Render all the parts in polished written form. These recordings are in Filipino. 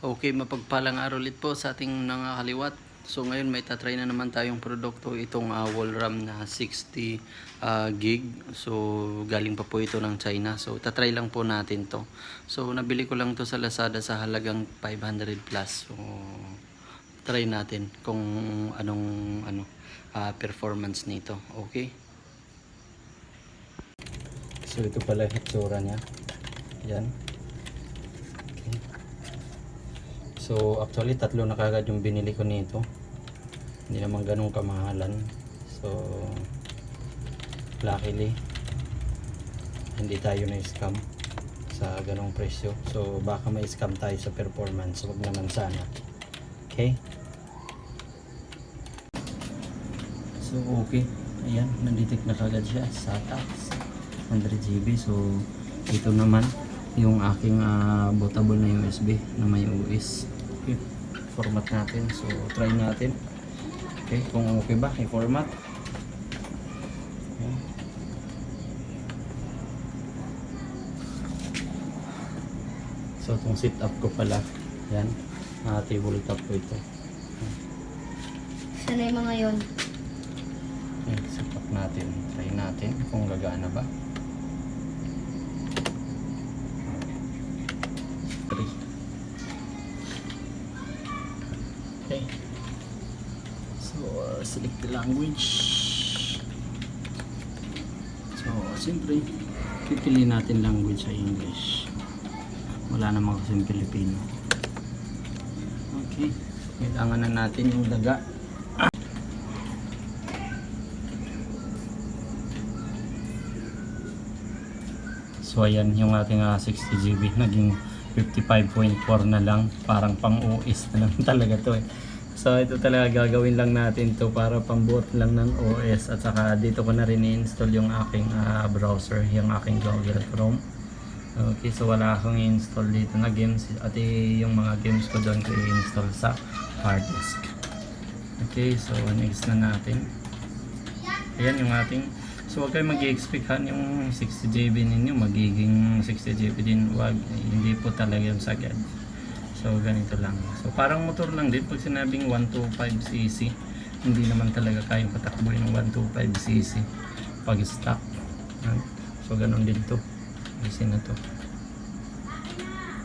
Okay, mapagpalang araw ulit po sa ating nakakaliwat. So ngayon may tatry na naman tayong produkto, itong wall RAM na 60 gig. So galing pa po ito ng China. So tatry lang po natin to. So nabili ko lang to sa Lazada sa halagang 500 plus. So try natin kung anong performance nito. Okay. So ito pala yung itsura niya. Yan. So actually tatlo na kagad yung binili ko nito. Hindi naman ganun kamahalan. So luckily hindi tayo na scam sa ganung presyo. So baka may scam tayo sa performance. Wag naman sana. Okay. So okay. Ayan, nandetect na kagad siya sa tax 100 GB. So ito naman yung aking bootable na USB na may OS. Okay, format natin. So try natin. Okay, kung okay ba i-format. Okay. So itong setup ko pala, yan, tabletop ko ito. Sana yung mga yon. Okay, setup natin. Try natin kung gagana ba. Okay. So, select the language. So, siyempre, pipili natin language sa English. Wala namang kasing Pilipino. Okay. Kailangan na natin yung daga. So, ayan yung ating 60 GB. Naging 55.4 na lang, parang pang OS na lang talaga to eh. So ito talaga gagawin lang natin to para pambuot lang ng OS, at saka dito ko na rin i-install yung aking browser, yung aking Google Chrome. Okay, so wala akong i-install dito na games, at yung mga games ko doon ko i-install sa hard disk. Okay, so next na natin. Ayan yung ating. So huwag kayo mag-i-expect yung 60 GB ninyo magiging 60 GB din. Wag, hindi po talaga yung sagad. So ganito lang. So parang motor lang din pag sinabing 125cc. Hindi naman talaga kayang patakbo yung 125cc pag stock. So ganun din to. Ayusin na to.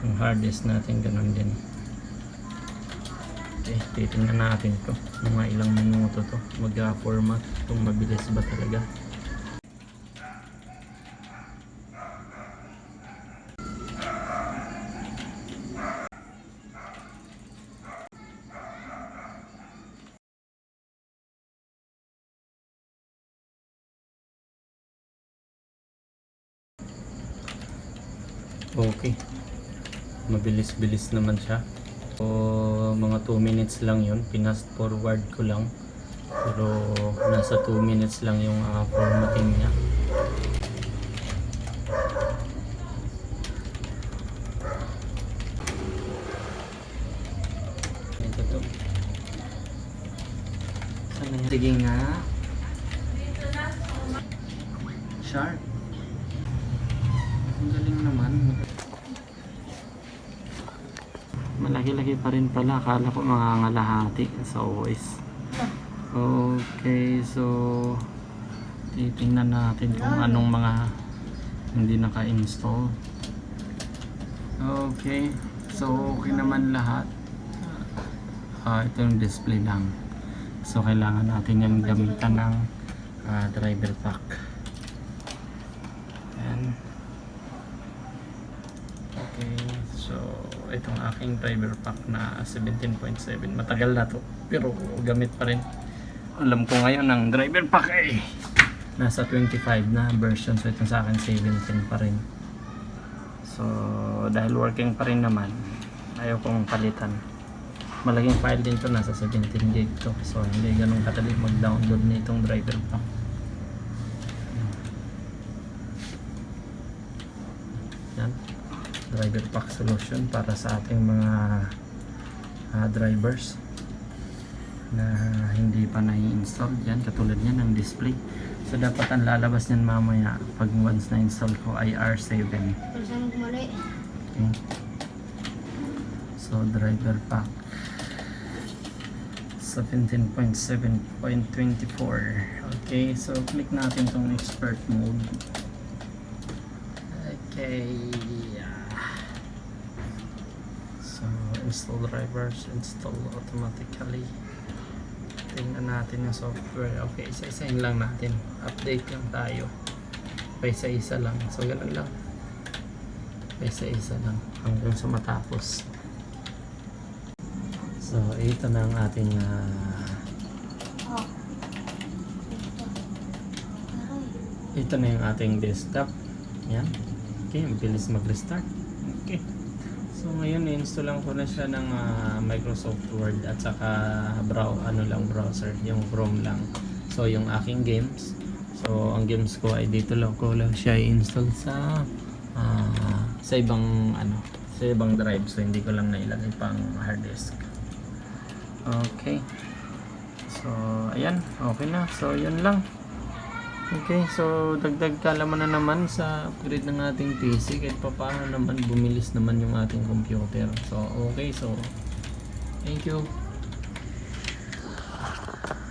Yung hard disk natin ganun din. Okay, titingnan natin to. Mga ilang minuto to. Mag-format. Kung mabilis ba talaga. Okay, mabilis-bilis naman siya. So mga 2 minutes lang yun, pinast forward ko lang, pero nasa 2 minutes lang yung formatting niya. Ito to. Sana yung sige nga sharp. Ang galing naman. Malaki-laki pa rin pala. Akala ko mangangalahati sa OS. Okay, so titingnan natin kung anong mga hindi naka-install. Okay, so okay naman lahat. Ito yung display lang. So kailangan natin yung gamitan ng driver pack. Ayan. Okay, so itong aking driver pack na 17.7, matagal na to pero gamit pa rin. Alam ko ngayon ang driver pack ay nasa 25 na version, so itong sa akin 17 pa rin. So dahil working pa rin naman, ayaw kong palitan. Malaking file din to, nasa 17 gig to, so hindi ganun kadali mag-download nitong driver pack. Yan, driver pack solution para sa ating mga drivers na hindi pa na-install. Yan, katulad yan ng display. So dapat ang lalabas niyan mamaya pag once na install ko ay R7. Pero saan mali? Okay. So driver pack 17.7.24. Okay, so click natin tong expert mode. Okay, yeah. So install drivers, install automatically. Tingnan natin yung software. Okay, isa-isahin lang natin. Update lang tayo. Isa-isa lang. So ganun lang. Isa-isa lang hanggang sa matapos. So ito na ang ating ito na yung ating desktop. Yan. Okay, bilis mag-restart. Okay. So ngayon install lang ko na siya ng Microsoft Word at saka browser, yung Chrome lang. So yung aking games. So ang games ko ay dito lang ko lang siya i-install sa ibang drive. So hindi ko lang nailagay pang hard disk. Okay. So ayan, okay na. So yun lang. Okay, so dagdag kalaman na naman sa upgrade ng ating PC kahit pa paano naman bumilis naman yung ating computer. So okay, so thank you.